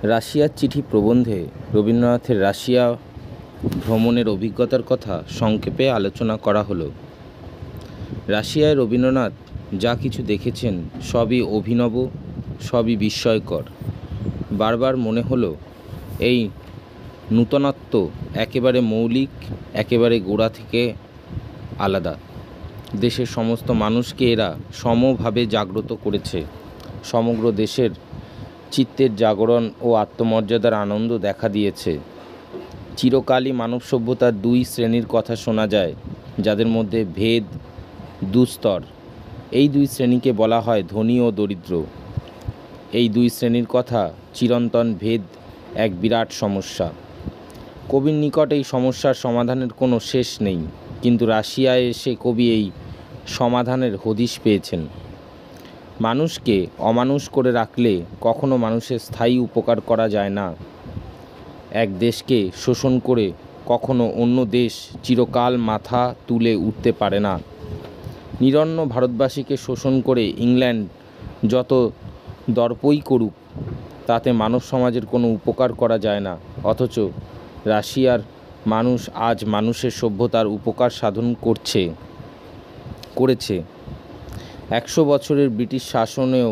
রাশিয়ার চিঠি প্রবন্ধে রবীন্দ্রনাথের রাশিয়া ভ্রমণের অভিজ্ঞতার কথা সংক্ষেপে আলোচনা করা হলো। রাশিয়ায় রবীন্দ্রনাথ যা কিছু দেখেছেন সবই অভিনব, সবই বিস্ময়কর। বারবার মনে হলো এই নূতনত্ব একেবারে মৌলিক, একেবারে গোড়া থেকে আলাদা। দেশের সমস্ত মানুষকে এরা সমভাবে জাগ্রত করেছে। সমগ্র দেশের চিত্তের জাগরণ ও আত্মমর্যাদার আনন্দ দেখা দিয়েছে। চিরকালই মানব সভ্যতার দুই শ্রেণীর কথা শোনা যায়, যাদের মধ্যে ভেদ দুস্তর। এই দুই শ্রেণীকে বলা হয় ধনী ও দরিদ্র। এই দুই শ্রেণীর কথা চিরন্তন ভেদ এক বিরাট সমস্যা। কবির নিকট এই সমস্যার সমাধানের কোনো শেষ নেই, কিন্তু রাশিয়ায় এসে কবি এই সমাধানের হদিশ পেয়েছেন। মানুষকে অমানুষ করে রাখলে কখনো মানুষের স্থায়ী উপকার করা যায় না। এক দেশকে শোষণ করে কখনো অন্য দেশ চিরকাল মাথা তুলে উঠতে পারে না। নিরন্ন ভারতবাসীকে শোষণ করে ইংল্যান্ড যত দর্পই করুক, তাতে মানব সমাজের কোনো উপকার করা যায় না। অথচ রাশিয়ার মানুষ আজ মানুষের সভ্যতার উপকার সাধন করেছে। 100 বছরের ব্রিটিশ শাসনেও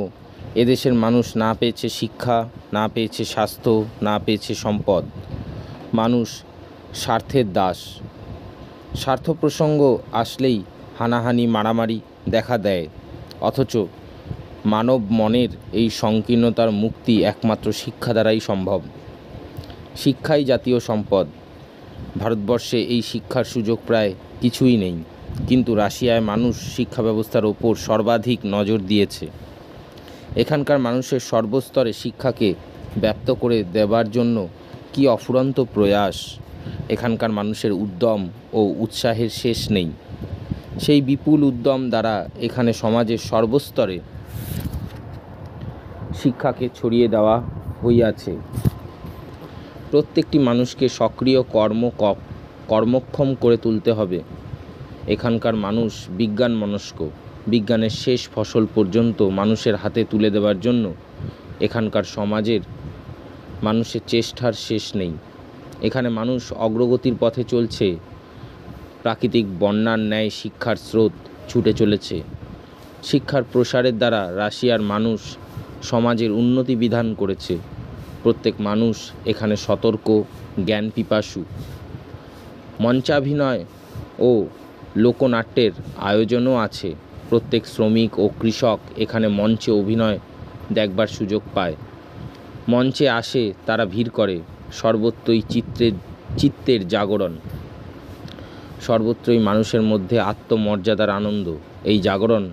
এদেশের মানুষ না পেয়েছে শিক্ষা, না পেয়েছে স্বাস্থ্য, না পেয়েছে সম্পদ। মানুষ স্বার্থের দাস। স্বার্থ প্রসঙ্গ আসলেই হানাহানি, মারামারি দেখা দেয়। অথচ মানব মনের এই সংকীর্ণতার মুক্তি একমাত্র শিক্ষা দ্বারাই সম্ভব। শিক্ষাই জাতীয় সম্পদ। ভারতবর্ষে এই শিক্ষার সুযোগ প্রায় কিছুই নেই, কিন্তু রাশিয়ায় মানুষ শিক্ষা ব্যবস্থার ওপর সর্বাধিক নজর দিয়েছে। এখানকার মানুষের সর্বস্তরে শিক্ষাকে ব্যাপ্ত করে দেবার জন্য কি অফুরন্ত প্রয়াস! এখানকার মানুষের উদ্যম ও উৎসাহের শেষ নেই। সেই বিপুল উদ্যম দ্বারা এখানে সমাজের সর্বস্তরে শিক্ষাকে ছড়িয়ে দেওয়া হইয়াছে। প্রত্যেকটি মানুষকে সক্রিয় কর্মক্ষম করে তুলতে হবে। এখানকার মানুষ বিজ্ঞান মনস্ক। বিজ্ঞানের শেষ ফসল পর্যন্ত মানুষের হাতে তুলে দেওয়ার জন্য এখানকার সমাজের মানুষের চেষ্টার শেষ নেই। এখানে মানুষ অগ্রগতির পথে চলছে। প্রাকৃতিক বন্যার ন্যায় শিক্ষার স্রোত ছুটে চলেছে। শিক্ষার প্রসারের দ্বারা রাশিয়ার মানুষ সমাজের উন্নতি বিধান করেছে। প্রত্যেক মানুষ এখানে সতর্ক, জ্ঞান পিপাসু। মঞ্চাভিনয় ও লোকনাট্যের আয়োজনও আছে। প্রত্যেক শ্রমিক ও কৃষক এখানে মঞ্চে অভিনয় দেখবার সুযোগ পায়। মঞ্চে আসে, তারা ভিড় করে। সর্বত্রই চিত্তের জাগরণ। সর্বত্রই মানুষের মধ্যে আত্মমর্যাদার আনন্দ। এই জাগরণ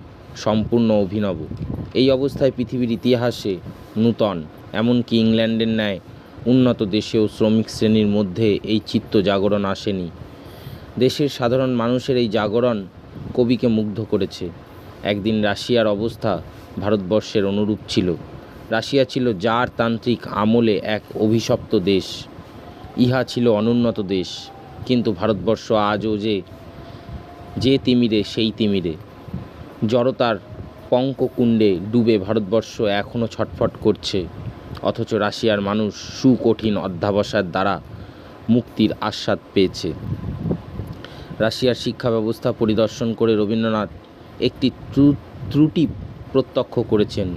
সম্পূর্ণ অভিনব। এই অবস্থায় পৃথিবীর ইতিহাসে নূতন, এমনকি ইংল্যান্ডের ন্যায় উন্নত দেশেও শ্রমিক শ্রেণীর মধ্যে এই চিত্ত জাগরণ আসেনি। দেশের সাধারণ মানুষের এই জাগরণ কবিকে মুগ্ধ করেছে। একদিন রাশিয়ার অবস্থা ভারতবর্ষের অনুরূপ ছিল। রাশিয়া ছিল জারতান্ত্রিক আমলে এক অভিশপ্ত দেশ। ইহা ছিল অনুন্নত দেশ। কিন্তু ভারতবর্ষ আজও যে তিমিরে সেই তিমিরে। জড়তার পঙ্ককুণ্ডে ডুবে ভারতবর্ষ এখনও ছটফট করছে। অথচ রাশিয়ার মানুষ সুকঠিন অধ্যবসায়ের দ্বারা মুক্তির আস্বাদ পেয়েছে। রাশিয়ার শিক্ষা ব্যবস্থা পরিদর্শন করে রবীন্দ্রনাথ একটি ত্রুটি প্রত্যক্ষ করেছেন।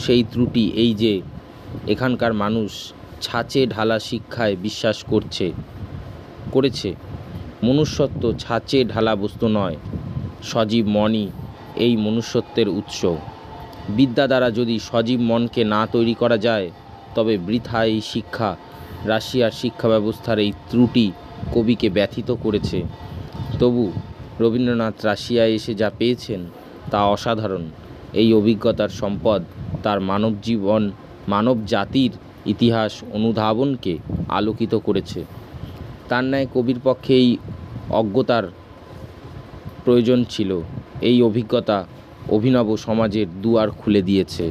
সেই ত্রুটি এই যে, এখানকার মানুষ ছাঁচে ঢালা শিক্ষায় বিশ্বাস করেছে। মনুষ্যত্ব ছাঁচে ঢালা বস্তু নয়, সজীব মনই এই মনুষ্যত্বের উৎস। বিদ্যা দ্বারা যদি সজীব মনকে না তৈরি করা যায়, তবে বৃথা এই শিক্ষা। রাশিয়ার শিক্ষা ব্যবস্থার এই ত্রুটি কবিকে ব্যথিত করেছে। তবু রবীন্দ্রনাথ রাশিয়ায় এসে যা পেয়েছেন তা অসাধারণ। এই অভিজ্ঞতার সম্পদ তার মানব জাতির ইতিহাস অনুধাবনকে আলোকিত করেছে। তার ন্যায় কবির পক্ষে এই অজ্ঞতার প্রয়োজন ছিল। এই অভিজ্ঞতা অভিনব সমাজের দুয়ার খুলে দিয়েছে।